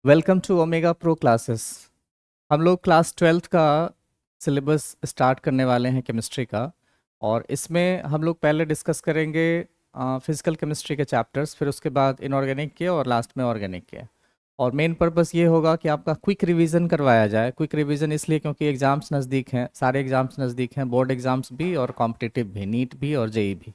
Welcome to Omega Pro classes. हम लोग class 12th का सिलेबस स्टार्ट करने वाले हैं केमिस्ट्री का। और इसमें हम लोग पहले डिस्कस करेंगे फिजिकल केमिस्ट्री के चैप्टर्स, फिर उसके बाद इनऑर्गेनिक के और लास्ट में ऑर्गेनिक के। और मेन पर्पस ये होगा कि आपका क्विक रिवीजन करवाया जाए। क्विक रिवीजन इसलिए क्योंकि एग्ज़ाम्स नज़दीक हैं, सारे एग्ज़ाम्स नज़दीक हैं, बोर्ड एग्ज़ाम्स भी और कॉम्पिटिटिव भी, नीट भी और जेई भी।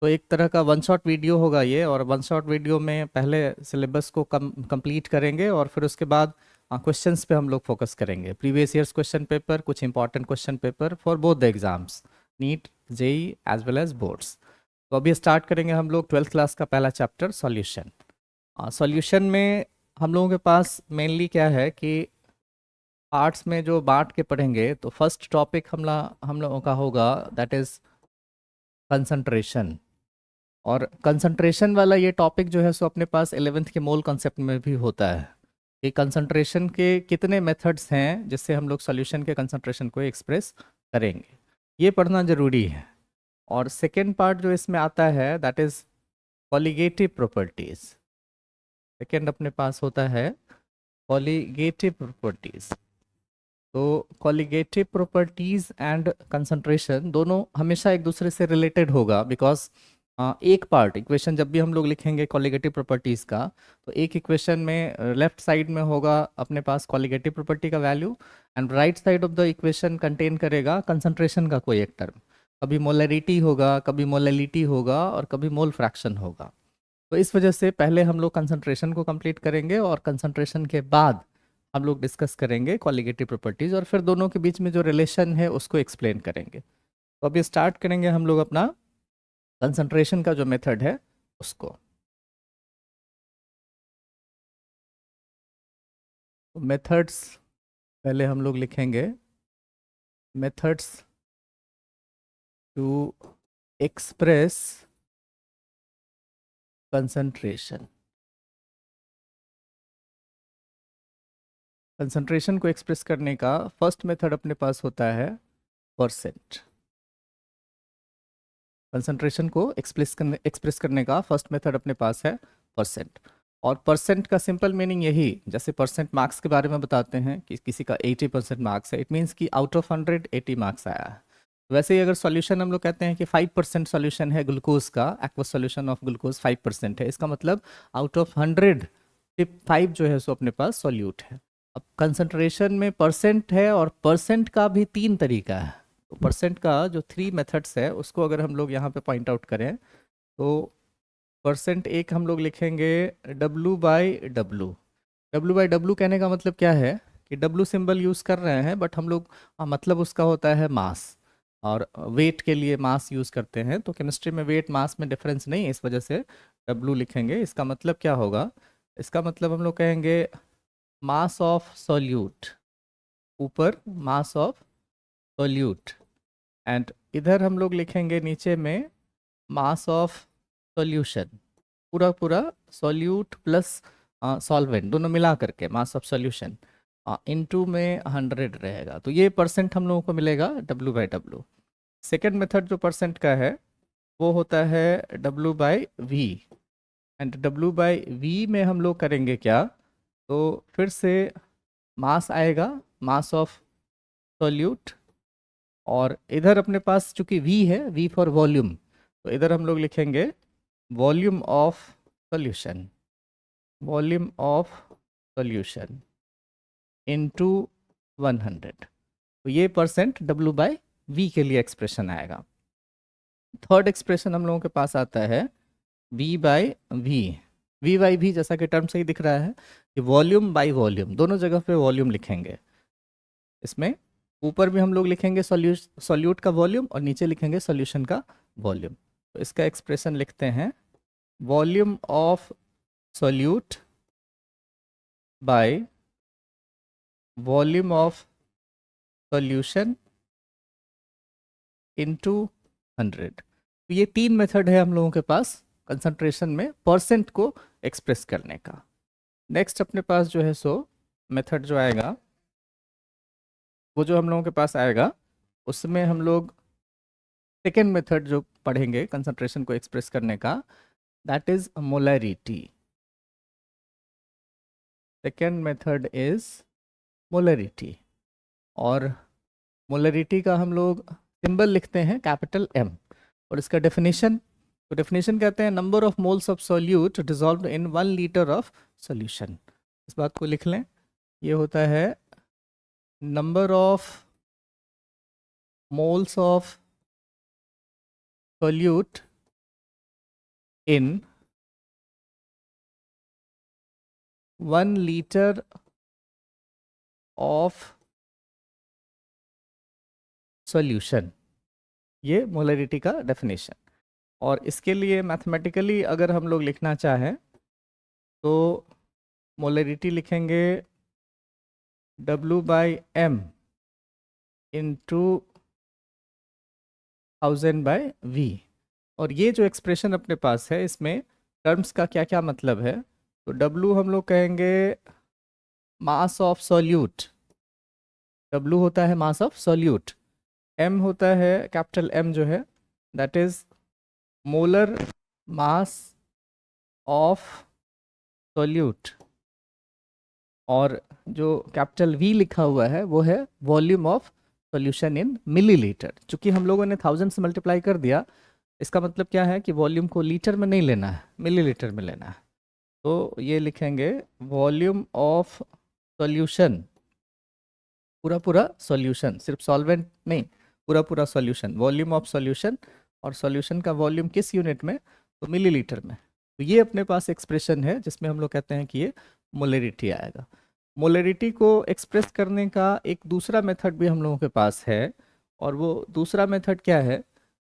तो एक तरह का वन शॉट वीडियो होगा ये, और वन शॉट वीडियो में पहले सिलेबस को कंप्लीट करेंगे और फिर उसके बाद क्वेश्चंस पे हम लोग फोकस करेंगे। प्रीवियस ईयर्स क्वेश्चन पेपर, कुछ important question paper for both the exams, NEET, JEE as well as boards. तो अभी स्टार्ट करेंगे हम लोग 12th क्लास का पहला चैप्टर सॉल्यूशन। सॉल्यूशन में हम लोगों के पास मेनली क्या है कि आर्ट्स में जो बांट के पढ़ेंगे, तो फर्स्ट टॉपिक हम लोगों का होगा दैट इज़ कंसंट्रेशन। और कंसंट्रेशन वाला ये टॉपिक जो है सो अपने पास 11th के मोल कॉन्सेप्ट में भी होता है कि कंसंट्रेशन के कितने मेथड्स हैं जिससे हम लोग सॉल्यूशन के कंसंट्रेशन को एक्सप्रेस करेंगे। ये पढ़ना ज़रूरी है। और सेकेंड पार्ट जो इसमें आता है that is colligative properties. Second अपने पास होता है कॉलिगेटिव प्रॉपर्टीज़। तो कॉलिगेटिव प्रॉपर्टीज़ एंड कंसंट्रेशन दोनों हमेशा एक दूसरे से रिलेटेड होगा, बिकॉज एक पार्ट इक्वेशन जब भी हम लोग लिखेंगे कॉलिगेटिव प्रॉपर्टीज़ का, तो एक इक्वेशन में लेफ्ट साइड में होगा अपने पास कॉलिगेटिव प्रॉपर्टी का value, and right side of the equation contain करेगा कंसंट्रेशन का कोई एक टर्म। कभी मोलरिटी होगा, कभी मोलैलिटी होगा, और कभी मोल फ्रैक्शन होगा। तो इस वजह से पहले हम लोग कंसंट्रेशन को कंप्लीट करेंगे और कंसंट्रेशन के बाद हम लोग डिस्कस करेंगे कॉलिगेटिव प्रॉपर्टीज, और फिर दोनों के बीच में जो रिलेशन है उसको एक्सप्लेन करेंगे। तो अभी स्टार्ट करेंगे हम लोग अपना कंसंट्रेशन का जो मेथड है उसको। मेथड्स पहले हम लोग लिखेंगे methods to express concentration. Concentration को एक्सप्रेस करने का फर्स्ट मेथड अपने पास होता है परसेंट। कंसंट्रेशन को एक्सप्रेस करने का फर्स्ट मेथड अपने पास है परसेंट। और परसेंट का सिंपल मीनिंग यही, जैसे परसेंट मार्क्स के बारे में बताते हैं कि किसी का 80% मार्क्स है, इट मीन्स कि आउट ऑफ 100 80 मार्क्स आया है। वैसे ही अगर सॉल्यूशन हम लोग कहते हैं कि 5% सॉल्यूशन है ग्लूकोज का, एक्वस सॉल्यूशन ऑफ ग्लूकोज 5% है, इसका मतलब आउट ऑफ 100 5 जो है सो अपने पास सॉल्यूट है। अब कंसंट्रेशन में परसेंट है, और परसेंट का भी तीन तरीका है। तो परसेंट का जो थ्री मेथड्स है उसको अगर हम लोग यहाँ पे पॉइंट आउट करें, तो परसेंट एक हम लोग लिखेंगे W/W। W/W कहने का मतलब क्या है कि W सिंबल यूज़ कर रहे हैं, बट हम लोग मतलब उसका होता है मास, और वेट के लिए मास यूज़ करते हैं। तो केमिस्ट्री में वेट मास में डिफरेंस नहीं है, इस वजह से W लिखेंगे। इसका मतलब क्या होगा, इसका मतलब हम लोग कहेंगे मास ऑफ सॉल्यूट, ऊपर मास ऑफ सॉल्यूट, एंड इधर हम लोग लिखेंगे नीचे में मास ऑफ सॉल्यूशन। पूरा पूरा सॉल्यूट प्लस सॉल्वेंट दोनों मिला करके मास ऑफ सॉल्यूशन इनटू में 100 रहेगा। तो ये परसेंट हम लोगों को मिलेगा W/W। सेकेंड मेथड जो परसेंट का है वो होता है W/V। एंड W/V में हम लोग करेंगे क्या, तो फिर से मास आएगा, मास ऑफ सॉल्यूट, और इधर अपने पास चूंकि V है, V फॉर वॉल्यूम, तो इधर हम लोग लिखेंगे volume of solution, volume of solution into 100। तो ये परसेंट W/V के लिए एक्सप्रेशन आएगा। थर्ड एक्सप्रेशन हम लोगों के पास आता है V/V। V/V जैसा कि टर्म से ही दिख रहा है कि वॉल्यूम बाय वॉल्यूम, दोनों जगह पे वॉल्यूम लिखेंगे। इसमें ऊपर भी हम लोग लिखेंगे सॉल्यूट का वॉल्यूम, और नीचे लिखेंगे सॉल्यूशन का वॉल्यूम। तो इसका एक्सप्रेशन लिखते हैं volume of solute by volume of solution into 100। तो ये तीन मेथड है हम लोगों के पास कंसंट्रेशन में परसेंट को एक्सप्रेस करने का। नेक्स्ट अपने पास जो है सो मेथड जो आएगा, वो जो हम लोगों के पास आएगा उसमें हम लोग सेकेंड मेथड जो पढ़ेंगे कंसंट्रेशन को एक्सप्रेस करने का, that is molarity. Second method is molarity, और मोलरिटी का हम लोग सिंबल लिखते हैं कैपिटल M, और इसका डेफिनेशन, तो डेफिनेशन कहते हैं number of moles of solute dissolved in 1 litre of solution. इस बात को लिख लें, ये होता है number of moles of solute in 1 litre of solution, ये मोलरिटी का डेफिनेशन। और इसके लिए मैथमेटिकली अगर हम लोग लिखना चाहें तो मोलरिटी लिखेंगे W/M इंटू 1000/V। और ये जो एक्सप्रेशन अपने पास है इसमें टर्म्स का क्या क्या मतलब है, तो W हम लोग कहेंगे मास ऑफ सॉल्यूट, W होता है मास ऑफ सॉल्यूट, M होता है कैपिटल M जो है that is molar mass of solute, और जो कैपिटल V लिखा हुआ है वो है volume of solution in millilitre. चूंकि हम लोगों ने 1000 से मल्टीप्लाई कर दिया, इसका मतलब क्या है कि वॉल्यूम को लीटर में नहीं लेना है, मिलीलीटर में लेना है। तो ये लिखेंगे वॉल्यूम ऑफ सॉल्यूशन, पूरा पूरा सॉल्यूशन, सिर्फ सॉल्वेंट नहीं, पूरा पूरा सॉल्यूशन, वॉल्यूम ऑफ सॉल्यूशन, और सॉल्यूशन का वॉल्यूम किस यूनिट में, तो मिलीलीटर में। तो ये अपने पास एक्सप्रेशन है जिसमें हम लोग कहते हैं कि ये मोलरिटी आएगा। मोलरिटी को एक्सप्रेस करने का एक दूसरा मेथड भी हम लोगों के पास है, और वो दूसरा मेथड क्या है,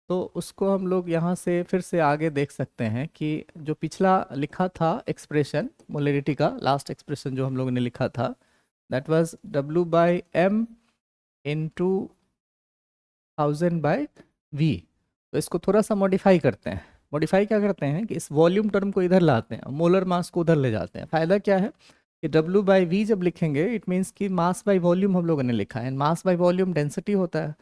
तो उसको हम लोग यहाँ से फिर से आगे देख सकते हैं कि जो पिछला लिखा था एक्सप्रेशन मोलरिटी का, लास्ट एक्सप्रेशन जो हम लोगों ने लिखा था that was W/M into 1000/V। तो इसको थोड़ा सा मॉडिफाई करते हैं। मॉडिफाई क्या करते हैं कि इस वॉल्यूम टर्म को इधर लाते हैं, मोलर मास को उधर ले जाते हैं। फ़ायदा क्या है कि W/V जब लिखेंगे इट मीन्स कि मास बाय वॉल्यूम हम लोगों ने लिखा है, मास बाय वॉल्यूम डेंसिटी होता है,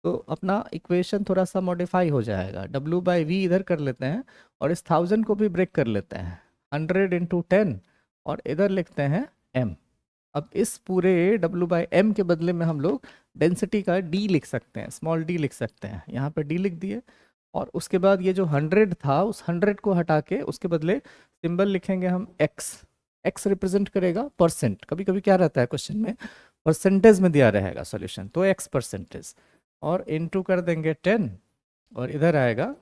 तो अपना इक्वेशन थोड़ा सा मॉडिफाई हो जाएगा। W/V इधर कर लेते हैं और इस 1000 को भी ब्रेक कर लेते हैं, 100 इंटू 10, और इधर लिखते हैं M। अब इस पूरे W/M के बदले में हम लोग डेंसिटी का D लिख सकते हैं, स्मॉल d लिख सकते हैं, यहाँ पर D लिख दिए। और उसके बाद ये जो 100 था उस 100 को हटा के उसके बदले सिंबल लिखेंगे हम X। X रिप्रेजेंट करेगा परसेंट, कभी कभी क्या रहता है क्वेश्चन में परसेंटेज में दिया रहेगा सॉल्यूशन, तो X परसेंटेज, और इनटू कर देंगे 10, और इधर आएगा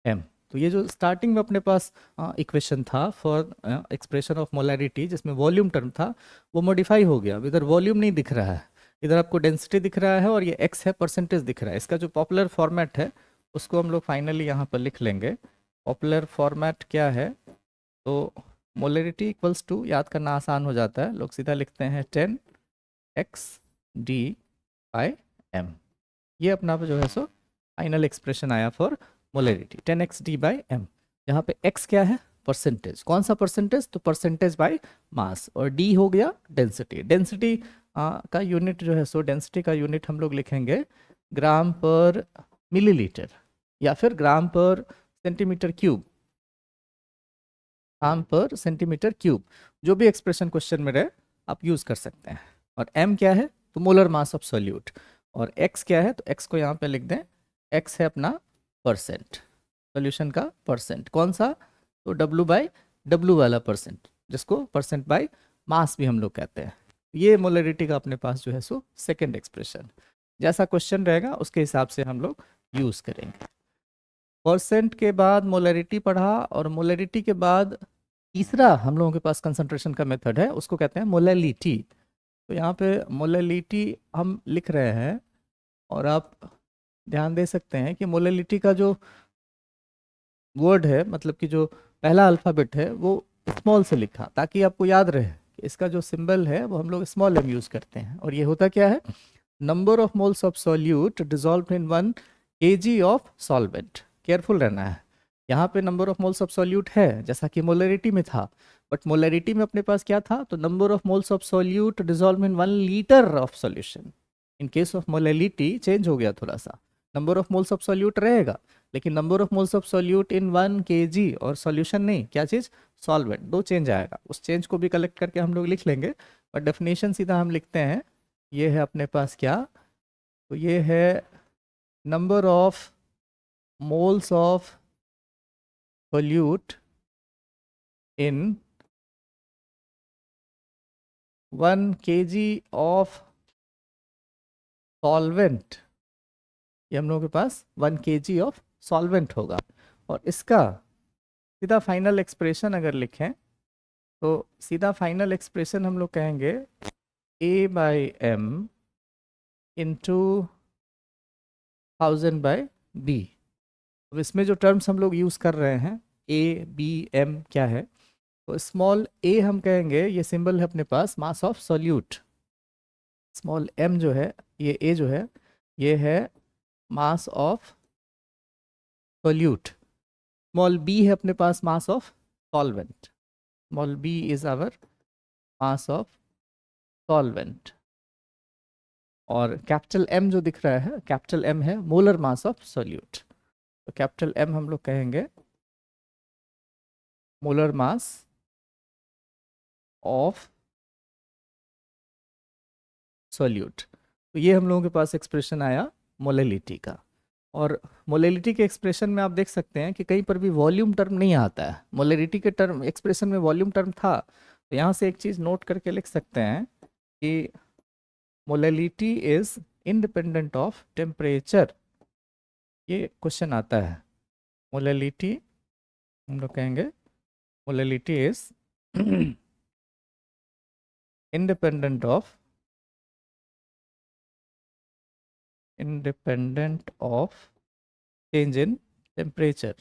M। तो ये जो स्टार्टिंग में अपने पास इक्वेशन था फॉर एक्सप्रेशन ऑफ मोलरिटी जिसमें वॉल्यूम टर्म था वो मॉडिफाई हो गया। अब इधर वॉल्यूम नहीं दिख रहा है, इधर आपको डेंसिटी दिख रहा है, और ये X है, परसेंटेज दिख रहा है। इसका जो पॉपुलर फॉर्मेट है उसको हम लोग फाइनली यहाँ पर लिख लेंगे। पॉपुलर फॉर्मेट क्या है, तो मोलरिटी इक्वल्स टू, याद करना आसान हो जाता है, लोग सीधा लिखते हैं 10x/d/m। ये अपना जो है सो फाइनल एक्सप्रेशन आया फॉर मोलरिटी 10x/d/m, जहाँ पे x क्या है, परसेंटेज। कौन सा परसेंटेज, तो परसेंटेज बाय मास, और d हो गया डेंसिटी। डेंसिटी का यूनिट जो है सो, डेंसिटी का यूनिट हम लोग लिखेंगे ग्राम पर मिलीलीटर या फिर ग्राम पर सेंटीमीटर क्यूब, ग्राम पर सेंटीमीटर क्यूब, जो भी एक्सप्रेशन क्वेश्चन में रहे आप यूज कर सकते हैं। और m क्या है, तो मोलर मास ऑफ सॉल्यूट, और x क्या है, तो x को यहाँ पे लिख दें, x है अपना परसेंट, सॉल्यूशन का परसेंट। कौन सा, तो W/W वाला परसेंट, जिसको परसेंट बाय मास भी हम लोग कहते हैं। ये मोलरिटी का अपने पास जो है सो सेकेंड एक्सप्रेशन, जैसा क्वेश्चन रहेगा उसके हिसाब से हम लोग यूज करेंगे। परसेंट के बाद मोलरिटी पढ़ा, और मोलरिटी के बाद तीसरा हम लोगों के पास कंसंट्रेशन का मेथड है, उसको कहते हैं मोलैलिटी। तो यहाँ पे मोलैलिटी हम लिख रहे हैं, और आप ध्यान दे सकते हैं कि मोलैलिटी का जो वर्ड है, मतलब कि जो पहला अल्फ़ाबेट है वो स्मॉल से लिखा, ताकि आपको याद रहे कि इसका जो सिंबल है वो हम लोग स्मॉल m यूज़ करते हैं। और ये होता क्या है, number of moles of solute dissolved in 1 kg of solvent. Careful रहना है, यहाँ पे number of moles of solute है जैसा कि मोलरिटी में था, बट मोलरिटी में अपने पास क्या था, तो number of moles of solute dissolve in 1 litre of solution. In case of molality change हो गया थोड़ा सा, number of moles of solute रहेगा, लेकिन number of moles of solute in 1 kg और सॉल्यूशन नहीं, क्या चीज़, सॉल्वेंट, दो चेंज आएगा। उस चेंज को भी कलेक्ट करके हम लोग लिख लेंगे, और डेफिनेशन सीधा हम लिखते हैं, ये है अपने पास क्या, तो ये है number of moles of solute in 1 kg of solvent, ये हम लोगों के पास 1 kg ऑफ सॉल्वेंट होगा। और इसका सीधा फाइनल एक्सप्रेशन अगर लिखें, तो सीधा फाइनल एक्सप्रेशन हम लोग कहेंगे A/m इंटू 1000/b। अब इसमें जो टर्म्स हम लोग यूज़ कर रहे हैं, A, B, M क्या है, तो स्मॉल a हम कहेंगे, ये सिंबल है अपने पास mass of solute. Small m जो है, ये a जो है, ये है mass of solute. Small b है अपने पास mass of solvent. Small b is our mass of solvent. और कैपिटल M जो दिख रहा है, कैपिटल M है मोलर मास ऑफ सॉल्यूट। तो कैपिटल M हम लोग कहेंगे मोलर मास ऑफ सॉल्यूट। तो ये हम लोगों के पास एक्सप्रेशन आया मोलैलिटी का। और मोलैलिटी के एक्सप्रेशन में आप देख सकते हैं कि कहीं पर भी वॉल्यूम टर्म नहीं आता है। मोलैलिटी के टर्म एक्सप्रेशन में वॉल्यूम टर्म था, तो यहाँ से एक चीज़ नोट करके लिख सकते हैं कि molality is independent of temperature. ये क्वेश्चन आता है, मोलैलिटी हम लोग कहेंगे molality is independent of change in temperature.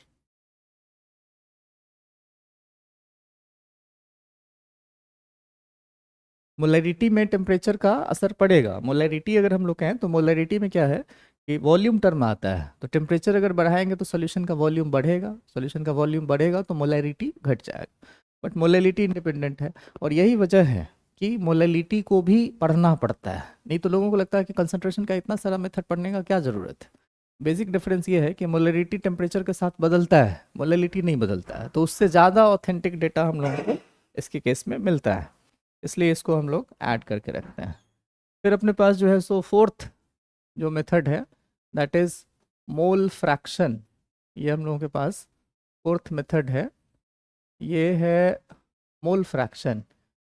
Molarity में टेम्परेचर का असर पड़ेगा। मोलैरिटी अगर हम लोग कहें तो मोलैरिटी में क्या है कि वॉल्यूम टर्म आता है, तो टेम्परेचर अगर बढ़ाएंगे तो सॉल्यूशन का वॉल्यूम बढ़ेगा, सॉल्यूशन का वॉल्यूम बढ़ेगा तो मोलैरिटी घट जाएगा। बट मोलैलिटी इंडिपेंडेंट है, और यही वजह है कि मोलैलिटी को भी पढ़ना पड़ता है। नहीं तो लोगों को लगता है कि कंसंट्रेशन का इतना सारा मेथड पढ़ने का क्या ज़रूरत है। बेसिक डिफरेंस ये है कि मोलैरिटी टेम्परेचर के साथ बदलता है, मोलैलिटी नहीं बदलता है, तो उससे ज़्यादा ऑथेंटिक डेटा हम लोगों को इसके केस में मिलता है, इसलिए इसको हम लोग ऐड करके रखते हैं। फिर अपने पास जो है सो फोर्थ जो मेथड है, दैट इज़ मोल फ्रैक्शन। ये हम लोगों के पास फोर्थ मेथड है, ये है मोल फ्रैक्शन।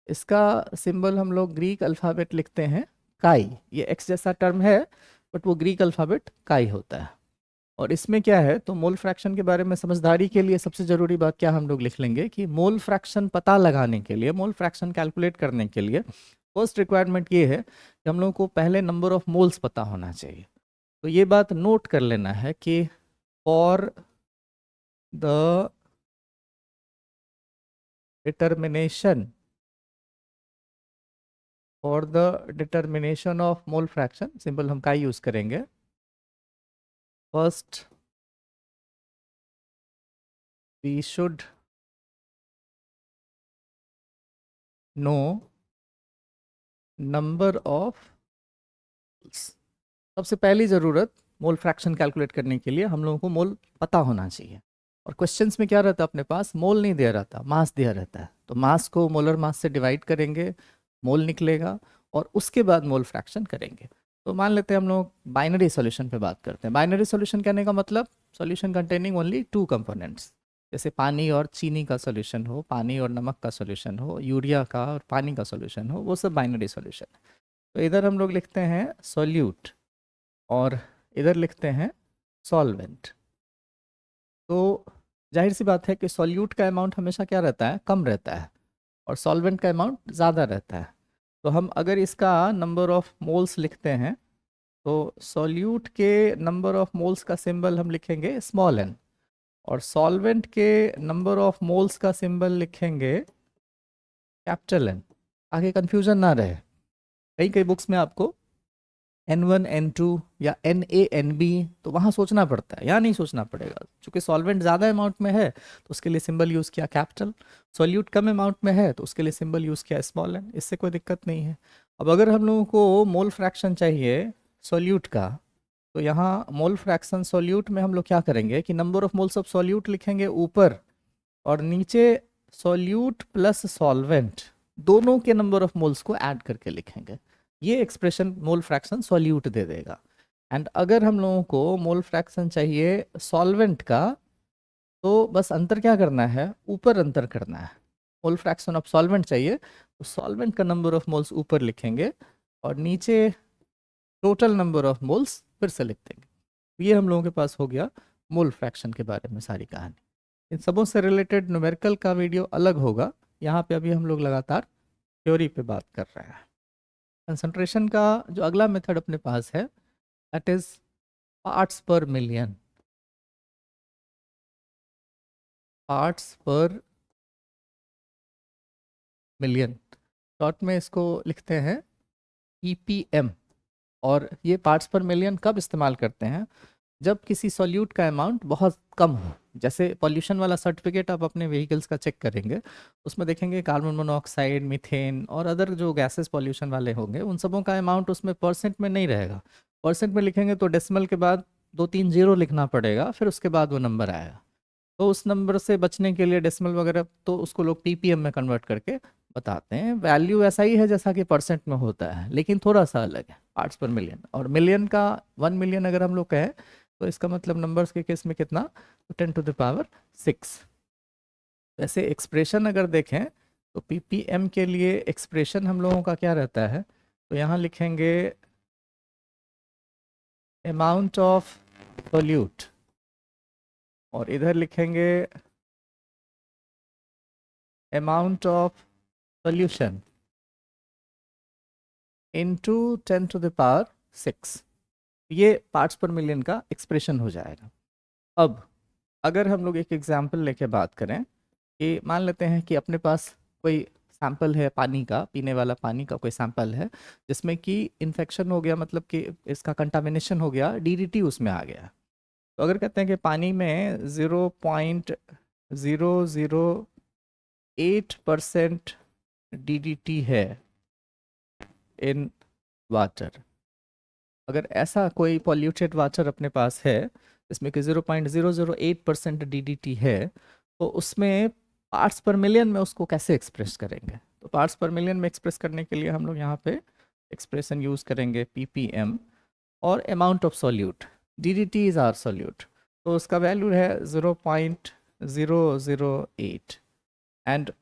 इसका सिंबल हम लोग ग्रीक अल्फ़ाबेट लिखते हैं काई। ये एक्स जैसा टर्म है, बट वो ग्रीक अल्फ़ाबेट काई होता है। और इसमें क्या है, तो मोल फ्रैक्शन के बारे में समझदारी के लिए सबसे ज़रूरी बात क्या हम लोग लिख लेंगे कि मोल फ्रैक्शन पता लगाने के लिए, मोल फ्रैक्शन कैलकुलेट करने के लिए फर्स्ट रिक्वायरमेंट ये है कि हम लोगों को पहले नंबर ऑफ मोल्स पता होना चाहिए। तो ये बात नोट कर लेना है कि for the determination of mole fraction, simple हम का यूज़ करेंगे, first we should know number of moles। सबसे पहली ज़रूरत मोल फ्रैक्शन कैलकुलेट करने के लिए हम लोगों को मोल पता होना चाहिए। और क्वेश्चंस में क्या रहता है, अपने पास मोल नहीं दिया रहता, मास दिया रहता है। तो मास को मोलर मास से डिवाइड करेंगे, मोल निकलेगा, और उसके बाद मोल फ्रैक्शन करेंगे। तो मान लेते हैं हम लोग बाइनरी सॉल्यूशन पे बात करते हैं। बाइनरी सॉल्यूशन कहने का मतलब सॉल्यूशन कंटेनिंग ओनली 2 कंपोनेंट्स, जैसे पानी और चीनी का सॉल्यूशन हो, पानी और नमक का सॉल्यूशन हो, यूरिया का और पानी का सॉल्यूशन हो, वो सब बाइनरी सॉल्यूशन। तो इधर हम लोग लिखते हैं सॉल्यूट और इधर लिखते हैं सॉल्वेंट। तो जाहिर सी बात है कि सॉल्यूट का अमाउंट हमेशा क्या रहता है, कम रहता है, और सॉल्वेंट का अमाउंट ज़्यादा रहता है। तो हम अगर इसका नंबर ऑफ मोल्स लिखते हैं, तो सॉल्यूट के नंबर ऑफ मोल्स का सिंबल हम लिखेंगे स्मॉल n, और सॉल्वेंट के नंबर ऑफ मोल्स का सिंबल लिखेंगे कैपिटल N, आगे कंफ्यूजन ना रहे। कई कई बुक्स में आपको N1 N2 या Na Nb, तो वहाँ सोचना पड़ता है, यहाँ नहीं सोचना पड़ेगा। चूँकि सॉल्वेंट ज़्यादा अमाउंट में है तो उसके लिए सिंबल यूज़ किया कैपिटल, सॉल्यूट कम अमाउंट में है तो उसके लिए सिंबल यूज़ किया स्मॉल n, इससे कोई दिक्कत नहीं है। अब अगर हम लोगों को मोल फ्रैक्शन चाहिए सॉल्यूट का, तो यहाँ मोल फ्रैक्शन सॉल्यूट में हम लोग क्या करेंगे कि number of moles of solute लिखेंगे ऊपर, और नीचे सॉल्यूट प्लस सॉल्वेंट दोनों के नंबर ऑफ मोल्स को ऐड करके लिखेंगे। ये एक्सप्रेशन मोल फ्रैक्शन सॉल्यूट दे देगा। एंड अगर हम लोगों को मोल फ्रैक्शन चाहिए सॉल्वेंट का, तो बस अंतर क्या करना है, ऊपर अंतर करना है। मोल फ्रैक्शन ऑफ सॉल्वेंट चाहिए तो सॉल्वेंट का नंबर ऑफ मोल्स ऊपर लिखेंगे और नीचे टोटल नंबर ऑफ मोल्स फिर से लिख देंगे। ये हम लोगों के पास हो गया मोल फ्रैक्शन के बारे में सारी कहानी। इन सबों से रिलेटेड न्यूमेरिकल का वीडियो अलग होगा। यहाँ पे अभी हम लोग लगातार थ्योरी पे बात कर रहे हैं। कंसंट्रेशन का जो अगला मेथड अपने पास है दैट इज पार्ट्स पर मिलियन। पार्ट्स पर मिलियन, शॉर्ट में इसको लिखते हैं ppm। और ये पार्ट्स पर मिलियन कब इस्तेमाल करते हैं, जब किसी सॉल्यूट का अमाउंट बहुत कम हो। जैसे पॉल्यूशन वाला सर्टिफिकेट आप अपने व्हीकल्स का चेक करेंगे, उसमें देखेंगे कार्बन मोनोऑक्साइड, मीथेन और अदर जो गैसेस पॉल्यूशन वाले होंगे उन सबों का अमाउंट उसमें परसेंट में नहीं रहेगा। परसेंट में लिखेंगे तो डेसिमल के बाद 2-3 जीरो लिखना पड़ेगा, फिर उसके बाद वो नंबर आएगा। तो उस नंबर से बचने के लिए डेसिमल वगैरह तो उसको लोग ppm में कन्वर्ट करके बताते हैं। वैल्यू ऐसा ही है जैसा कि परसेंट में होता है, लेकिन थोड़ा सा अलग है, पार्ट्स पर मिलियन। और मिलियन का 1 मिलियन अगर हम लोग कहें तो इसका मतलब नंबर्स के केस में कितना, तो 10⁶। वैसे एक्सप्रेशन अगर देखें तो ppm के लिए एक्सप्रेशन हम लोगों का क्या रहता है, तो यहाँ लिखेंगे अमाउंट ऑफ सॉल्यूट और इधर लिखेंगे अमाउंट ऑफ सॉल्यूशन इनटू 10⁶। ये पार्ट्स पर मिलियन का एक्सप्रेशन हो जाएगा। अब अगर हम लोग एक एग्जाम्पल लेके बात करें कि मान लेते हैं कि अपने पास कोई सैंपल है पानी का, पीने वाला पानी का कोई सैंपल है जिसमें कि इन्फेक्शन हो गया, मतलब कि इसका कंटामिनेशन हो गया, DDT उसमें आ गया। तो अगर कहते हैं कि पानी में 0.008% DDT है इन वाटर, अगर ऐसा कोई पॉल्यूटेड वाटर अपने पास है जिसमें कि 0.008% DDT है, तो उसमें पार्ट्स पर मिलियन में उसको कैसे एक्सप्रेस करेंगे। तो पार्ट्स पर मिलियन में एक्सप्रेस करने के लिए हम लोग यहाँ पे एक्सप्रेशन यूज़ करेंगे ppm और amount of solute. DDT is our solute, तो उसका वैल्यू है 0.008 एंड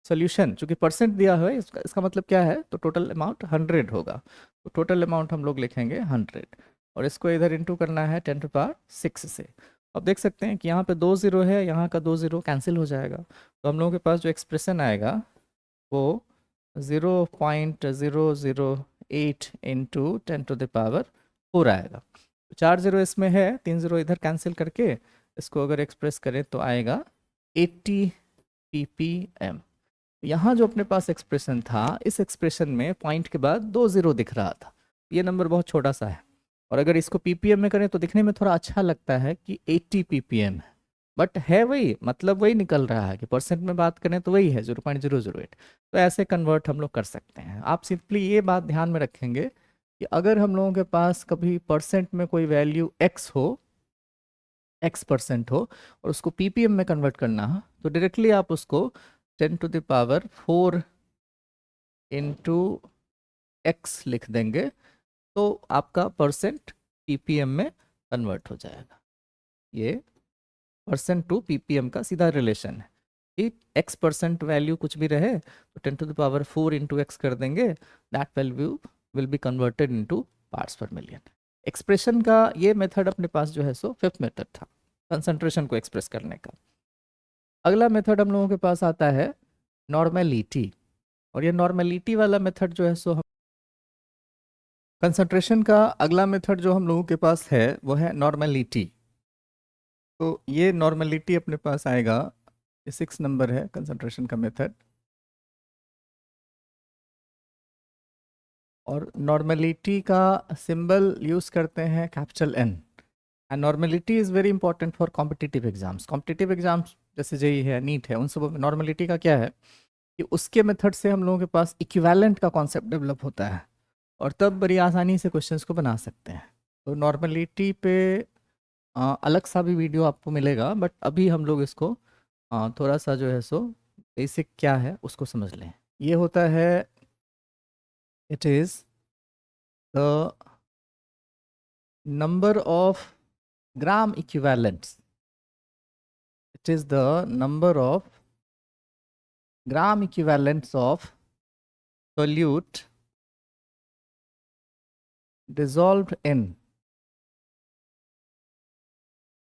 सोल्यूशन चूँकि परसेंट दिया है इसका मतलब क्या है, तो टोटल अमाउंट 100 होगा। तो टोटल अमाउंट हम लोग लिखेंगे 100 और इसको इधर इंटू करना है 10⁶ से। अब देख सकते हैं कि यहाँ पे 2 जीरो है, यहाँ का 2 जीरो कैंसिल हो जाएगा। तो हम लोगों के पास जो एक्सप्रेशन आएगा वो 0.008 इंटू 10⁴ आएगा। तो 4 जीरो इसमें है, 3 जीरो इधर कैंसिल करके इसको अगर एक्सप्रेस करें तो आएगा 80 ppm। यहाँ जो अपने पास एक्सप्रेशन था, इस एक्सप्रेशन में पॉइंट के बाद 2 जीरो दिख रहा था, ये नंबर बहुत छोटा सा है। और अगर इसको ppm में करें तो दिखने में थोड़ा अच्छा लगता है कि 80 ppm है, बट है वही, मतलब वही निकल रहा है कि परसेंट में बात करें तो वही है 0.008। तो ऐसे कन्वर्ट हम लोग कर सकते हैं। आप सिंपली ये बात ध्यान में रखेंगे कि अगर हम लोगों के पास कभी परसेंट में कोई वैल्यू x हो, x% हो, और उसको ppm में कन्वर्ट करना हो, तो डायरेक्टली आप उसको 10⁴ इंटू x लिख देंगे, तो आपका परसेंट ppm में कन्वर्ट हो जाएगा। ये परसेंट टू ppm का सीधा रिलेशन है कि x% वैल्यू कुछ भी रहे तो 10⁴ इंटू x कर देंगे, that value will be converted into parts पर मिलियन। एक्सप्रेशन का ये मेथड अपने पास जो है सो 5th मेथड था कंसंट्रेशन को एक्सप्रेस करने का। अगला मेथड हम लोगों के पास आता है नॉर्मेलिटी, और ये नॉर्मेलिटी वाला मेथड जो है सो हम कंसंट्रेशन का अगला मेथड जो हम लोगों के पास है वो है नॉर्मेलिटी। तो ये नॉर्मेलिटी अपने पास आएगा, ये 6 नंबर है कंसंट्रेशन का मेथड। और नॉर्मेलिटी का सिंबल यूज करते हैं capital N। And normality is very important for competitive exams. Competitive exams जैसे जेई है, नीट है, उन सब में नॉर्मेलिटी का क्या है कि उसके मेथड से हम लोगों के पास इक्विवेलेंट का कॉन्सेप्ट डेवलप होता है और तब बड़ी आसानी से क्वेश्चंस को बना सकते हैं। तो नॉर्मलिटी पे अलग सा भी वीडियो आपको मिलेगा, बट अभी हम लोग इसको थोड़ा सा जो है सो बेसिक क्या है उसको समझ लें। ये होता है, it is the number of gram equivalents. It is the number of gram equivalents of solute dissolved in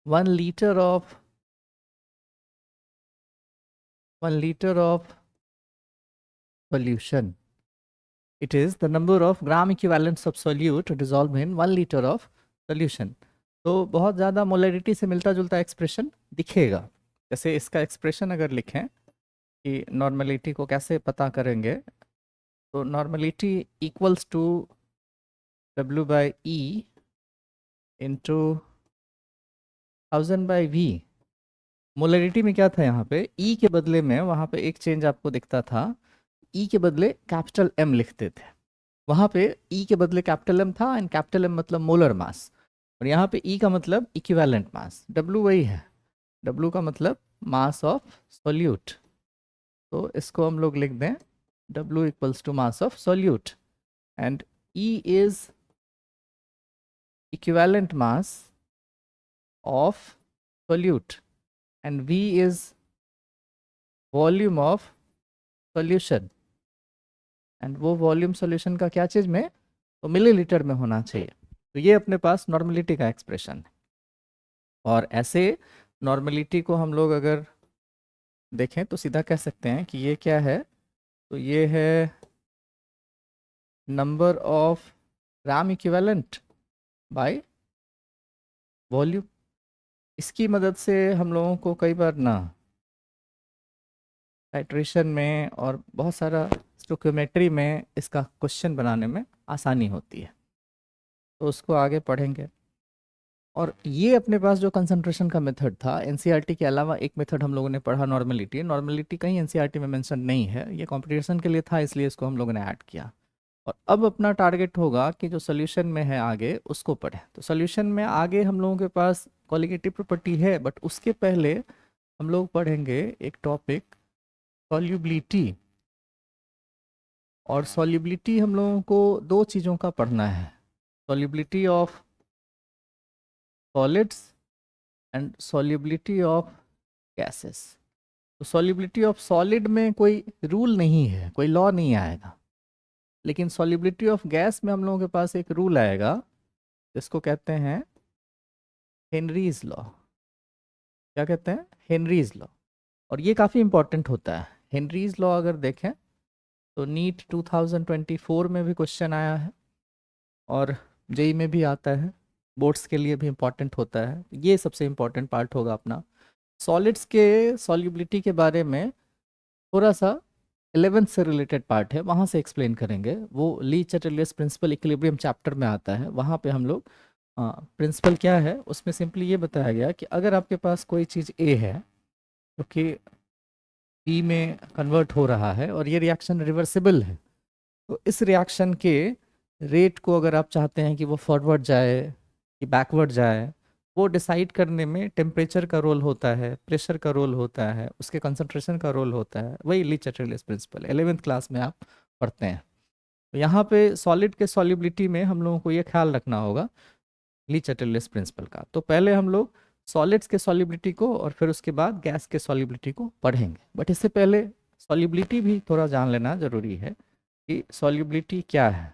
1 liter of 1 liter of solution. It is the number of gram equivalents of solute dissolved in 1 liter of solution. तो बहुत ज़्यादा molarity से मिलता जुलता expression दिखेगा। जैसे इसका expression अगर लिखें कि नॉर्मलिटी को कैसे पता करेंगे, तो normality equals to W by E into 1000 by V। Molarity में क्या था, यहाँ पे E के बदले में वहाँ पे एक चेंज आपको दिखता था, E के बदले कैपिटल M लिखते थे। वहाँ पे E के बदले कैपिटल M था, एंड कैपिटल M मतलब मोलर मास, और यहाँ पे E का मतलब इक्विवेलेंट मास। W वही है, W का मतलब मास ऑफ सॉल्यूट। तो इसको हम लोग लिख दें W equals to mass of solute, and E is equivalent mass of solute and V is volume of solution, and वो वॉल्यूम सॉल्यूशन का क्या चीज़ में, तो मिलीलीटर में होना चाहिए। तो ये अपने पास नॉर्मलिटी का एक्सप्रेशन है। और ऐसे नॉर्मलिटी को हम लोग अगर देखें तो सीधा कह सकते हैं कि ये क्या है, तो ये है number of gram equivalent by volume. इसकी मदद से हम लोगों को कई बार ना टाइट्रेशन में और बहुत सारा स्टोकियोमेट्री में इसका क्वेश्चन बनाने में आसानी होती है, तो उसको आगे पढ़ेंगे। और ये अपने पास जो कंसंट्रेशन का मेथड था, एनसीईआरटी के अलावा एक मेथड हम लोगों ने पढ़ा नॉर्मलिटी। नॉर्मलिटी कहीं एनसीईआरटी में मेंशन नहीं है, ये कंपटीशन के लिए था इसलिए इसको हम लोगों ने ऐड किया। और अब अपना टारगेट होगा कि जो सोल्यूशन में है आगे उसको पढ़ें। तो सोल्यूशन में आगे हम लोगों के पास क्वालिटेटिव प्रॉपर्टी है, बट उसके पहले हम लोग पढ़ेंगे एक टॉपिक सॉल्युबिलिटी। और सॉल्युबिलिटी हम लोगों को दो चीज़ों का पढ़ना है, solubility of solids and solubility of gases. तो सॉल्युबिलिटी ऑफ सॉलिड में कोई रूल नहीं है, कोई लॉ नहीं आएगा, लेकिन सॉल्युबिलिटी ऑफ गैस में हम लोगों के पास एक रूल आएगा जिसको कहते हैं हेनरीज लॉ। क्या कहते हैं? Henry's law. और ये काफ़ी इंपॉर्टेंट होता है। हेनरीज लॉ अगर देखें तो नीट 2024 में भी क्वेश्चन आया है, और जेई में भी आता है, बोर्ड्स के लिए भी इम्पॉर्टेंट होता है। ये सबसे इम्पॉर्टेंट पार्ट होगा अपना। सॉलिड्स के सॉल्युबिलिटी के बारे में थोड़ा सा 11th से रिलेटेड पार्ट है, वहाँ से एक्सप्लेन करेंगे। वो ली चैटलियस प्रिंसिपल इक्विलिब्रियम चैप्टर में आता है, वहाँ पे हम लोग प्रिंसिपल क्या है उसमें सिंपली ये बताया गया कि अगर आपके पास कोई चीज़ ए है जो कि बी में कन्वर्ट हो रहा है और ये रिएक्शन रिवर्सिबल है, तो इस रिएक्शन के रेट को अगर आप चाहते हैं कि वो फॉरवर्ड जाए कि बैकवर्ड जाए, वो डिसाइड करने में टेम्परेचर का रोल होता है, प्रेशर का रोल होता है, उसके कंसंट्रेशन का रोल होता है। वही ली चैटलियस प्रिंसिपल 11th क्लास में आप पढ़ते हैं। तो यहाँ पे सॉलिड के सॉल्युबिलिटी में हम लोगों को ये ख्याल रखना होगा ली चैटलियस प्रिंसिपल का। तो पहले हम लोग सॉलिड्स के सॉल्युबिलिटी को और फिर उसके बाद गैस के सॉल्युबिलिटी को पढ़ेंगे, बट इससे पहले सॉल्युबिलिटी भी थोड़ा जान लेना ज़रूरी है कि सॉल्युबिलिटी क्या है।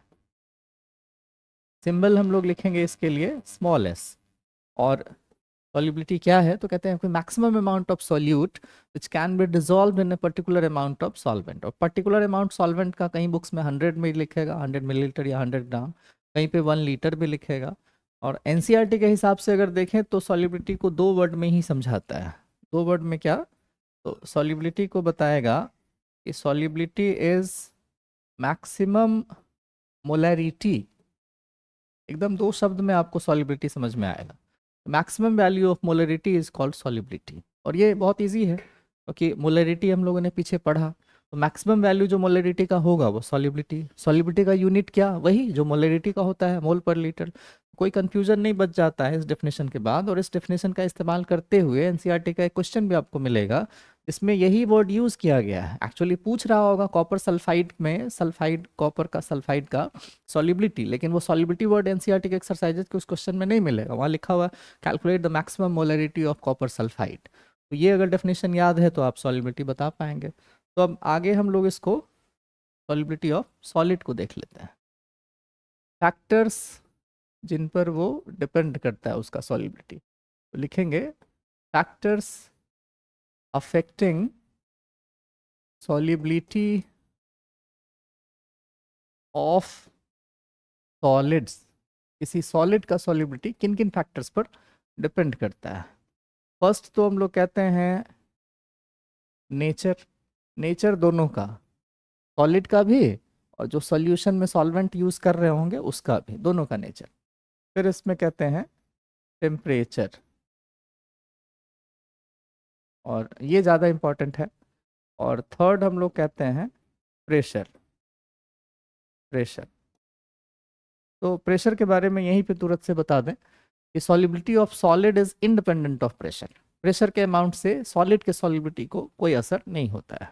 सिंबल हम लोग लिखेंगे इसके लिए स्मॉल एस। और सॉल्युबिलिटी क्या है, तो कहते हैं कि maximum amount of solute which can be dissolve in a particular amount of solvent. और पर्टिकुलर अमाउंट सॉल्वेंट का कहीं बुक्स में 100 में लिखेगा, 100 मिलीलीटर या 100 ग्राम, कहीं पे 1 लीटर भी लिखेगा। और एनसीईआरटी के हिसाब से अगर देखें तो सॉल्युबिलिटी को 2 वर्ड में ही समझाता है। 2 वर्ड में क्या, तो सॉल्युबिलिटी को बताएगा कि सॉल्युबिलिटी इज मैक्सिमम मोलैरिटी। एकदम 2 शब्द में आपको सॉल्युबिलिटी समझ में आएगा। Maximum value of molarity is called solubility. और ये बहुत इजी है क्योंकि मोलरिटी हम लोगों ने पीछे पढ़ा, तो मैक्सिमम वैल्यू जो मोलरिटी का होगा वो सॉल्युबिलिटी। सॉल्युबिलिटी का यूनिट क्या, वही जो मोलरिटी का होता है, मोल पर लीटर। कोई कंफ्यूजन नहीं बच जाता है इस डेफिनेशन के बाद। और इस डेफिनेशन का इस्तेमाल करते हुए एनसीईआरटी का एक क्वेश्चन भी आपको मिलेगा, इसमें यही वर्ड यूज किया गया है। एक्चुअली पूछ रहा होगा कॉपर सल्फाइड में, सल्फाइड कॉपर का सल्फाइड का सॉल्युबिलिटी, लेकिन वो सॉल्युबिलिटी वर्ड एनसीईआरटी के एक्सरसाइजेज के उस क्वेश्चन में नहीं मिलेगा। वहाँ लिखा हुआ calculate the maximum molarity of copper sulphide. तो ये अगर डेफिनेशन याद है तो आप सॉल्युबिलिटी बता पाएंगे। तो अब आगे हम लोग इसको सॉल्युबिलिटी ऑफ सॉलिड को देख लेते हैं। फैक्टर्स जिन पर वो डिपेंड करता है उसका सॉल्युबिलिटी, तो लिखेंगे factors affecting solubility of solids. किसी सॉलिड का सॉल्युबिलिटी किन किन फैक्टर्स पर डिपेंड करता है। फर्स्ट तो हम लोग कहते हैं नेचर, नेचर दोनों का, सॉलिड का भी और जो सॉल्यूशन में सॉल्वेंट यूज कर रहे होंगे उसका भी, दोनों का नेचर। फिर इसमें कहते हैं टेम्परेचर, और ये ज़्यादा इंपॉर्टेंट है। और थर्ड हम लोग कहते हैं प्रेशर, प्रेशर। तो प्रेशर के बारे में यहीं पे तुरंत से बता दें कि solubility of solid is independent of pressure. Pressure के अमाउंट से सॉलिड के सॉल्युबिलिटी को कोई असर नहीं होता है।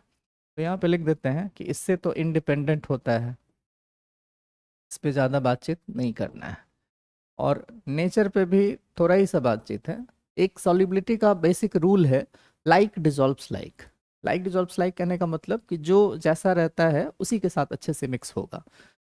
तो यहाँ पे लिख देते हैं कि इससे तो इंडिपेंडेंट होता है, इस पे ज़्यादा बातचीत नहीं करना है। और नेचर पे भी थोड़ा ही सा बातचीत है। एक सॉल्युबिलिटी का बेसिक रूल है like dissolves like. Like dissolves like कहने का मतलब कि जो जैसा रहता है उसी के साथ अच्छे से मिक्स होगा।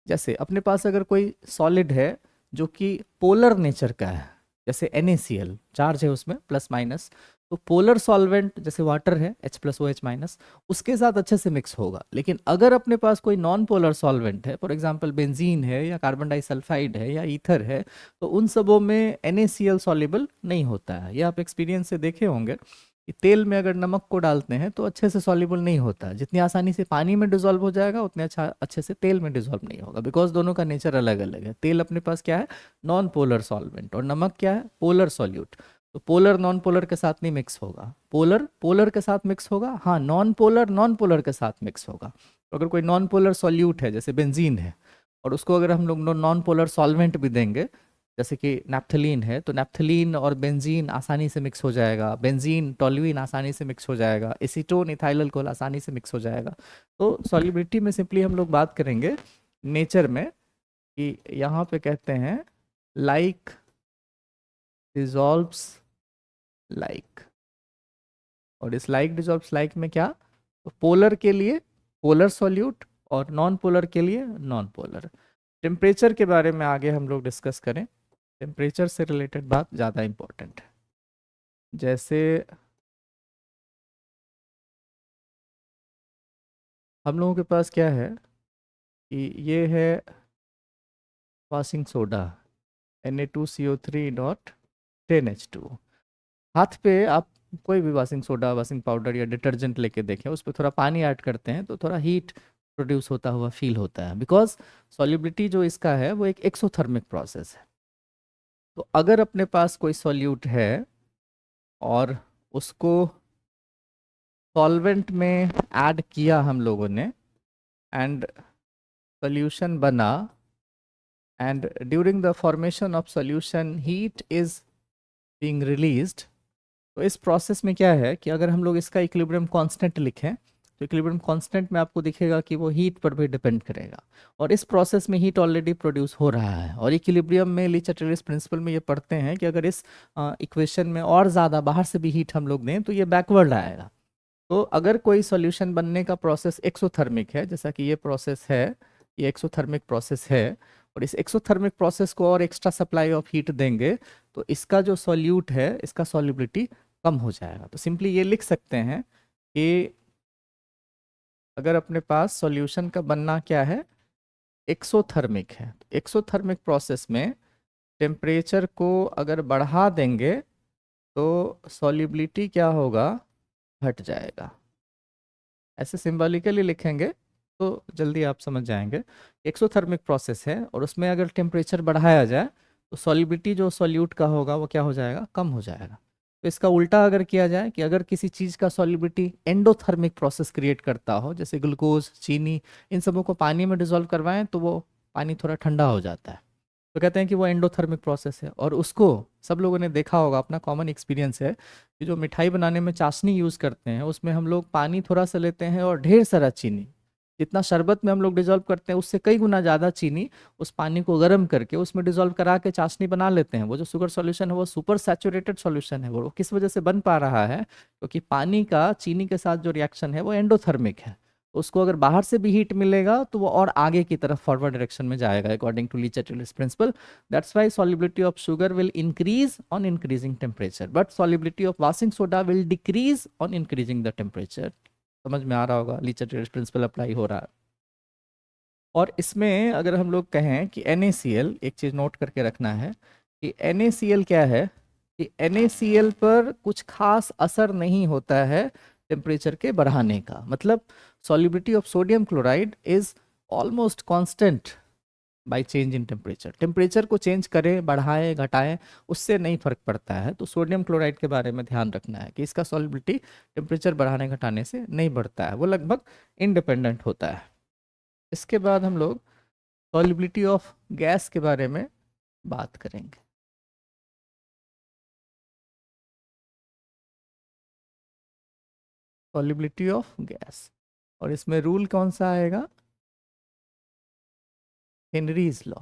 जैसे अपने पास अगर कोई सॉलिड है जो कि पोलर नेचर का है, जैसे NaCl, चार्ज है उसमें प्लस माइनस, तो पोलर सॉल्वेंट जैसे वाटर है H+OH-, उसके साथ अच्छे से मिक्स होगा। लेकिन अगर अपने पास कोई नॉन पोलर सॉल्वेंट है, फॉर एग्जांपल बेंजीन है या कार्बन डाइसल्फाइड है या ईथर है, तो उन सबों में NaCl सॉल्युबल नहीं होता है। ये आप एक्सपीरियंस से देखे होंगे कि तेल में अगर नमक को डालते हैं तो अच्छे से सॉल्युबल नहीं होता। जितनी आसानी से पानी में डिजोल्व हो जाएगा उतने अच्छे से तेल में डिजोल्व नहीं होगा, बिकॉज दोनों का नेचर अलग अलग है। तेल अपने पास क्या है, नॉन पोलर सॉल्वेंट, और नमक क्या है, पोलर सॉल्यूट। तो पोलर नॉन पोलर के साथ नहीं मिक्स होगा, पोलर पोलर के साथ मिक्स होगा, हाँ नॉन पोलर के साथ मिक्स होगा। तो अगर कोई नॉन पोलर सॉल्यूट है जैसे बेंजीन है, और उसको अगर हम लोग नॉन पोलर सॉल्वेंट भी देंगे जैसे कि नैप्थलीन है, तो नैप्थलीन और बेंजीन आसानी से मिक्स हो जाएगा, बेंजीन टोल्यूइन आसानी से मिक्स हो जाएगा, एसीटोन इथाइल अल्कोहल आसानी से मिक्स हो जाएगा। तो सॉल्युबिलिटी में सिंपली हम लोग बात करेंगे नेचर में कि यहाँ पे कहते हैं लाइक डिजॉल्व्स लाइक। और इस लाइक डिजॉल्व्स लाइक में क्या, तो पोलर के लिए पोलर सॉल्यूट और नॉन पोलर के लिए नॉन पोलर। टेम्परेचर के बारे में आगे हम लोग डिस्कस करें। टेम्परेचर से रिलेटेड बात ज़्यादा इम्पोर्टेंट है। जैसे हम लोगों के पास क्या है कि ये है वाशिंग सोडा Na2CO3.10H2। हाथ पे आप कोई भी वाशिंग सोडा, वाशिंग पाउडर या डिटर्जेंट लेके देखें, उस पर थोड़ा पानी ऐड करते हैं तो थोड़ा हीट प्रोड्यूस होता हुआ फील होता है, बिकॉज सॉल्युबिलिटी जो इसका है वो एक एक्सोथर्मिक प्रोसेस है। तो अगर अपने पास कोई सॉल्यूट है और उसको सॉल्वेंट में ऐड किया हम लोगों ने, एंड सॉल्यूशन बना, and during the formation of solution heat is being released, तो इस प्रोसेस में क्या है कि अगर हम लोग इसका इक्विलिब्रियम कांस्टेंट लिखें तो इक्विलिब्रियम कांस्टेंट में आपको दिखेगा कि वो हीट पर भी डिपेंड करेगा। और इस प्रोसेस में हीट ऑलरेडी प्रोड्यूस हो रहा है। और इक्विलिब्रियम में ली चाटर्जीस प्रिंसिपल में ये पढ़ते हैं कि अगर इस इक्वेशन में और ज़्यादा बाहर से भी हीट हम लोग दें तो ये बैकवर्ड आएगा। तो अगर कोई सॉल्यूशन बनने का प्रोसेस एक्सोथर्मिक है, जैसा कि ये प्रोसेस है, ये एक्सोथर्मिक प्रोसेस है, और इस एक्सोथर्मिक प्रोसेस को और एक्स्ट्रा सप्लाई ऑफ हीट देंगे तो इसका जो सॉल्यूट है इसका सॉल्युबिलिटी कम हो जाएगा। तो सिंपली ये लिख सकते हैं कि अगर अपने पास सॉल्यूशन का बनना क्या है, एक्सोथर्मिक है, तो एक्सोथर्मिक प्रोसेस में टेम्परेचर को अगर बढ़ा देंगे तो सॉल्युबिलिटी क्या होगा, घट जाएगा। ऐसे सिंबॉलिकली लिखेंगे तो जल्दी आप समझ जाएंगे। एक्सोथर्मिक प्रोसेस है और उसमें अगर टेम्परेचर बढ़ाया जाए तो सॉल्युबिलिटी जो सॉल्यूट का होगा वो क्या हो जाएगा, कम हो जाएगा। तो इसका उल्टा अगर किया जाए कि अगर किसी चीज़ का सॉल्युबिलिटी एंडोथर्मिक प्रोसेस क्रिएट करता हो, जैसे ग्लूकोज, चीनी, इन सबों को पानी में डिजोल्व करवाएं तो वो पानी थोड़ा ठंडा हो जाता है। तो कहते हैं कि वो एंडोथर्मिक प्रोसेस है। और उसको सब लोगों ने देखा होगा, अपना कॉमन एक्सपीरियंस है कि जो मिठाई बनाने में चाशनी यूज़ करते हैं उसमें हम लोग पानी थोड़ा सा लेते हैं और ढेर सारा चीनी, जितना शरबत में हम लोग डिजोल्व करते हैं उससे कई गुना ज़्यादा चीनी उस पानी को गर्म करके उसमें डिजोल्व करा के चाशनी बना लेते हैं। वो जो शुगर सॉल्यूशन है वो सुपर सैचुरेटेड सॉल्यूशन है। वो किस वजह से बन पा रहा है? क्योंकि पानी का चीनी के साथ जो रिएक्शन है वो एंडोथर्मिक है। उसको अगर बाहर से भी हीट मिलेगा तो वो और आगे की तरफ फॉरवर्ड डायरेक्शन में जाएगा, according to Le Chatelier principle. That's why solubility of sugar will increase on increasing temperature, but solubility of washing soda will decrease on increasing the temperature। समझ में आ रहा होगा, लीच-एटलीस प्रिंसिपल अप्लाई हो रहा है। और इसमें अगर हम लोग कहें कि NaCl, एक चीज़ नोट करके रखना है कि NaCl क्या है, कि NaCl पर कुछ खास असर नहीं होता है टेम्परेचर के बढ़ाने का। मतलब solubility of sodium chloride is almost constant by change in temperature. Temperature को चेंज करें, बढ़ाएं, घटाएं, उससे नहीं फर्क पड़ता है। तो सोडियम क्लोराइड के बारे में ध्यान रखना है कि इसका सॉल्युबिलिटी टेम्परेचर बढ़ाने घटाने से नहीं बढ़ता है, वो लगभग इंडिपेंडेंट होता है। इसके बाद हम लोग सॉल्युबिलिटी ऑफ गैस के बारे में बात करेंगे। सॉल्युबिलिटी ऑफ गैस, और इसमें रूल कौन सा आएगा? Henry's law.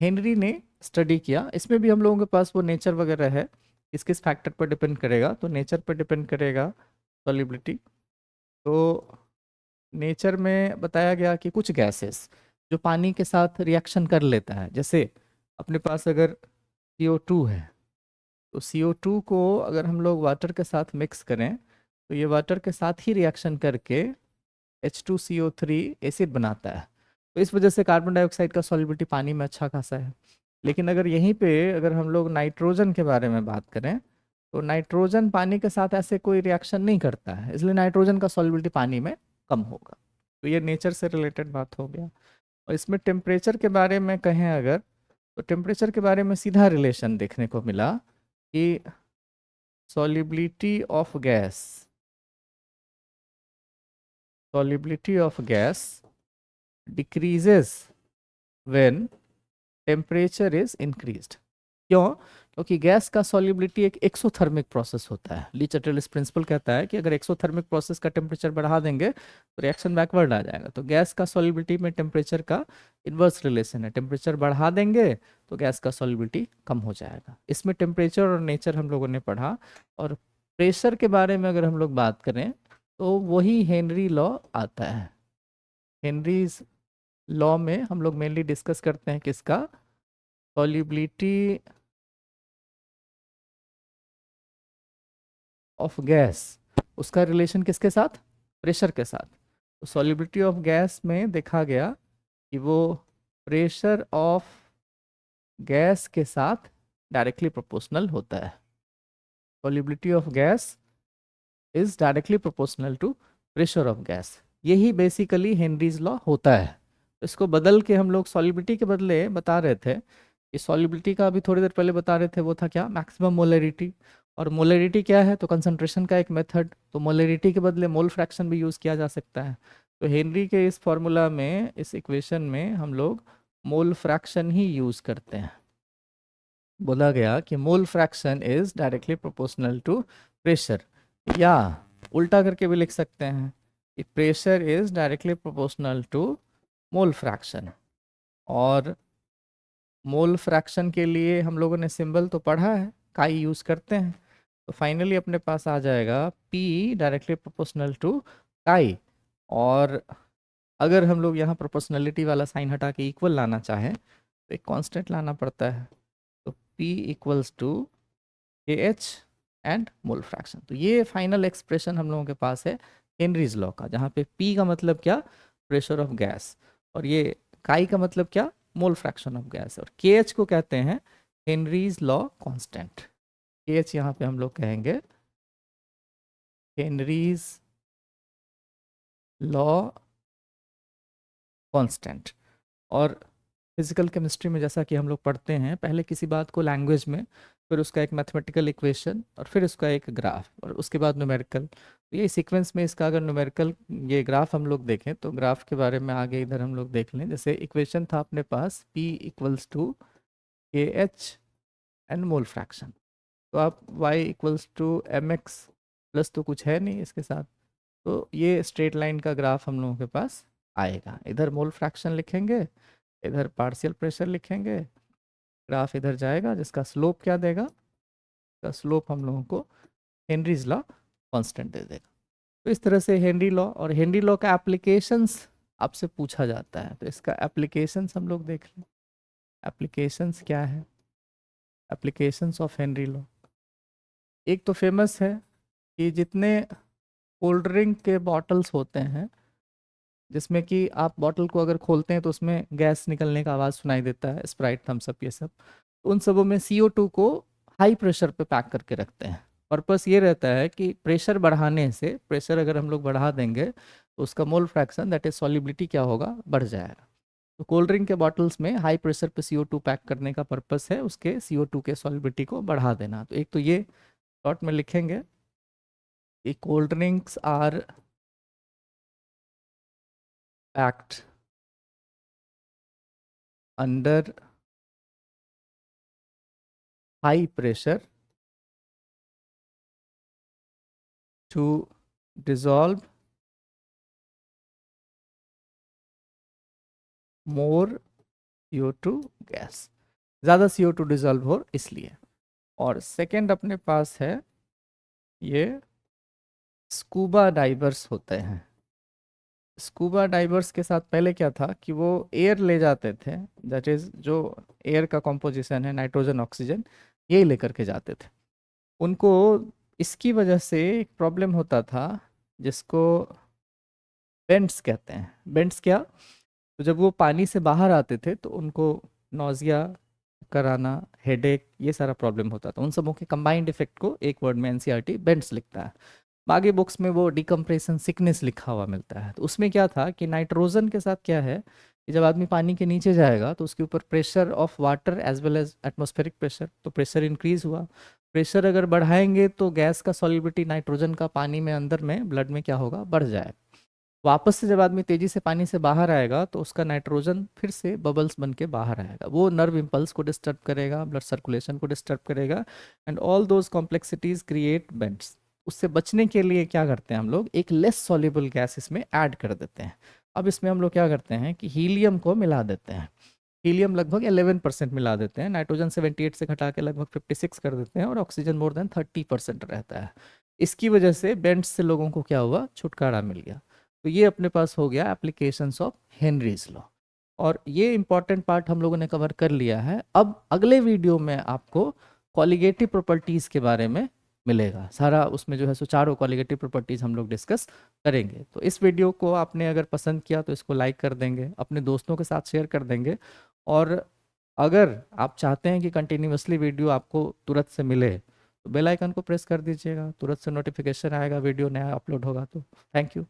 हेनरी ने स्टडी किया, इसमें भी हम लोगों के पास वो नेचर वगैरह है, किस फैक्टर पर डिपेंड करेगा? तो नेचर पर डिपेंड करेगा सॉल्युबिलिटी। तो नेचर में बताया गया कि कुछ गैसेस जो पानी के साथ रिएक्शन कर लेता है, जैसे अपने पास अगर CO2 है तो CO2 को अगर हम लोग वाटर के साथ मिक्स करें तो ये वाटर के साथ ही रिएक्शन करके H2CO3 एसिड बनाता है। तो इस वजह से कार्बन डाइऑक्साइड का सॉल्युबिलिटी पानी में अच्छा खासा है। लेकिन अगर यहीं पे अगर हम लोग नाइट्रोजन के बारे में बात करें तो नाइट्रोजन पानी के साथ ऐसे कोई रिएक्शन नहीं करता है, इसलिए नाइट्रोजन का सॉल्युबिलिटी पानी में कम होगा। तो ये नेचर से रिलेटेड बात हो गया। और इसमें टेम्परेचर के बारे में कहें अगर, तो टेम्परेचर के बारे में सीधा रिलेशन देखने को मिला कि solubility of gas decreases when temperature is increased। क्यों? क्योंकि गैस का सॉल्युबिलिटी एक एक्सोथर्मिक प्रोसेस होता है। लीच-एटलीस प्रिंसिपल कहता है कि अगर एक्सोथर्मिक प्रोसेस का टेम्परेचर बढ़ा देंगे तो रिएक्शन बैकवर्ड आ जाएगा। तो गैस का सॉल्युबिलिटी में टेम्परेचर का इन्वर्स रिलेशन है, टेम्परेचर बढ़ा देंगे तो गैस का सॉल्युबिलिटी कम हो जाएगा। इसमें टेम्परेचर और नेचर हम लोगों ने पढ़ा। और प्रेशर के बारे में अगर हम लोग बात करें तो वही हेनरी लॉ आता है। हेनरीज लॉ में हम लोग मेनली डिस्कस करते हैं किसका? सॉल्युबिलिटी ऑफ गैस, उसका रिलेशन किसके साथ? प्रेशर के साथ। तो सॉल्युबिलिटी ऑफ गैस में देखा गया कि वो प्रेशर ऑफ गैस के साथ डायरेक्टली प्रोपोर्शनल होता है। Solubility of gas is directly proportional to pressure of gas. यही बेसिकली हेनरीज लॉ होता है। इसको बदल के हम लोग सॉल्युबिलिटी के बदले बता रहे थे कि सॉल्युबिलिटी का अभी थोड़ी देर पहले बता रहे थे, वो था क्या? Maximum molarity. और मोलरिटी क्या है? तो कंसंट्रेशन का एक मेथड। तो मोलरिटी के बदले मोल फ्रैक्शन भी यूज़ किया जा सकता है। तो हेनरी के इस फॉर्मूला में, इस इक्वेशन में हम लोग मोल फ्रैक्शन ही यूज़ करते हैं। बोला गया कि mole fraction is directly proportional to pressure, या उल्टा करके भी लिख सकते हैं कि pressure is directly proportional to mole fraction. और मोल फ्रैक्शन के लिए हम लोगों ने सिंबल तो पढ़ा है, काई यूज़ करते हैं। तो फाइनली अपने पास आ जाएगा P डायरेक्टली प्रोपोर्शनल टू काई। और अगर हम लोग यहाँ प्रोपोर्शनलिटी वाला साइन हटा के इक्वल लाना चाहें तो एक कांस्टेंट लाना पड़ता है। तो P equals to KH and mole fraction. तो ये फाइनल एक्सप्रेशन हम लोगों के पास है हेनरीज लॉ का, जहाँ पे P का मतलब क्या? Pressure of gas. और ये काई का मतलब क्या? Mole fraction of gas. और KH को कहते हैं हेनरीज लॉ कांस्टेंट। KH यहाँ पे हम लोग कहेंगे हेनरीज लॉ कांस्टेंट। और फिजिकल केमिस्ट्री में जैसा कि हम लोग पढ़ते हैं, पहले किसी बात को लैंग्वेज में, फिर उसका एक मैथमेटिकल इक्वेशन, और फिर उसका एक ग्राफ, और उसके बाद न्यूमेरिकल। ये सीक्वेंस में इसका अगर न्यूमेरिकल ये ग्राफ हम लोग देखें तो ग्राफ के बारे में आगे इधर हम लोग देख लें। जैसे इक्वेशन था अपने पास P equals to K H N mole fraction, तो आप y equals to M X plus तो कुछ है नहीं इसके साथ, तो ये स्ट्रेट लाइन का ग्राफ हम लोगों के पास आएगा। इधर मोल फ्रैक्शन लिखेंगे, इधर पार्शियल प्रेशर लिखेंगे, ग्राफ इधर जाएगा जिसका स्लोप क्या देगा, का स्लोप हम लोगों को हेनरीज लॉ कांस्टेंट दे देगा। तो इस तरह से हेनरी लॉ, और हेनरी लॉ का एप्लीकेशंस आपसे पूछा जाता है, तो इसका एप्लीकेशंस हम लोग देख लें। एप्लीकेशंस क्या है, एप्लीकेशंस ऑफ हेनरी लॉ। एक तो फेमस है कि जितने कोल्ड ड्रिंक के बॉटल्स होते हैं जिसमें कि आप बॉटल को अगर खोलते हैं तो उसमें गैस निकलने का आवाज़ सुनाई देता है, स्प्राइट, थम्स अप, ये सब, उन सबों में CO2 को हाई प्रेशर पे पैक करके रखते हैं। पर्पस ये रहता है कि प्रेशर बढ़ाने से, प्रेशर अगर हम लोग बढ़ा देंगे तो उसका mole fraction that is solubility क्या होगा, बढ़ जाएगा। तो कोल्ड ड्रिंक के बॉटल्स में हाई प्रेशर पे CO2 पैक करने का पर्पस है उसके CO2 के सॉलिबिलिटी को बढ़ा देना। तो एक तो ये शॉर्ट में लिखेंगे कि cold drinks are packed under high pressure to dissolve more CO2 gas, ज़्यादा CO2 डिजॉल्व हो इसलिए। और सेकंड अपने पास है ये स्कूबा डाइवर्स होते हैं। स्कूबा डाइवर्स के साथ पहले क्या था कि वो एयर ले जाते थे, दैट इज जो एयर का कॉम्पोजिशन है नाइट्रोजन ऑक्सीजन, यही लेकर के जाते थे। उनको इसकी वजह से एक प्रॉब्लम होता था जिसको बेंट्स कहते हैं। बेंट्स क्या, तो जब वो पानी से बाहर आते थे तो उनको नौजिया कराना, हेडेक, ये सारा प्रॉब्लम होता था। उन सबों के कंबाइंड इफेक्ट को एक वर्ड में एनसीईआरटी बेंट्स लिखता है। बाकी बुक्स में वो डिकम्प्रेशन सिकनेस लिखा हुआ मिलता है। तो उसमें क्या था कि नाइट्रोजन के साथ क्या है कि जब आदमी पानी के नीचे जाएगा तो उसके ऊपर pressure of water as well as atmospheric pressure, तो प्रेशर इंक्रीज हुआ। प्रेशर अगर बढ़ाएंगे तो गैस का सॉल्युबिलिटी नाइट्रोजन का पानी में अंदर में ब्लड में क्या होगा, बढ़ जाएगा। वापस से जब आदमी तेजी से पानी से बाहर आएगा तो उसका नाइट्रोजन फिर से बबल्स बन के बाहर आएगा, वो नर्व इम्पल्स को डिस्टर्ब करेगा, ब्लड सर्कुलेशन को डिस्टर्ब करेगा, and all those complexities create Bent's. उससे बचने के लिए क्या करते हैं हम लोग, एक लेस सॉल्युबल गैस इसमें ऐड कर देते हैं। अब इसमें हम लोग क्या करते हैं कि हीलियम को मिला देते हैं। हीलियम लगभग 11% मिला देते हैं, नाइट्रोजन 78 से घटा के लगभग 56 कर देते हैं, और ऑक्सीजन मोर देन 30% रहता है। इसकी वजह से बेंट्स से लोगों को क्या हुआ, छुटकारा मिल गया। तो ये अपने पास हो गया एप्लीकेशंस ऑफ हेनरीज लॉ, और ये इंपॉर्टेंट पार्ट हम लोगों ने कवर कर लिया है। अब अगले वीडियो में आपको कॉलिगेटिव प्रॉपर्टीज़ के बारे में मिलेगा सारा, उसमें जो है सो चारों कॉलिगेटिव प्रॉपर्टीज़ हम लोग डिस्कस करेंगे। तो इस वीडियो को आपने अगर पसंद किया तो इसको लाइक कर देंगे, अपने दोस्तों के साथ शेयर कर देंगे, और अगर आप चाहते हैं कि कंटिन्यूसली वीडियो आपको तुरंत से मिले तो बेल आइकन को प्रेस कर दीजिएगा, तुरंत से नोटिफिकेशन आएगा वीडियो नया अपलोड होगा तो। Thank you.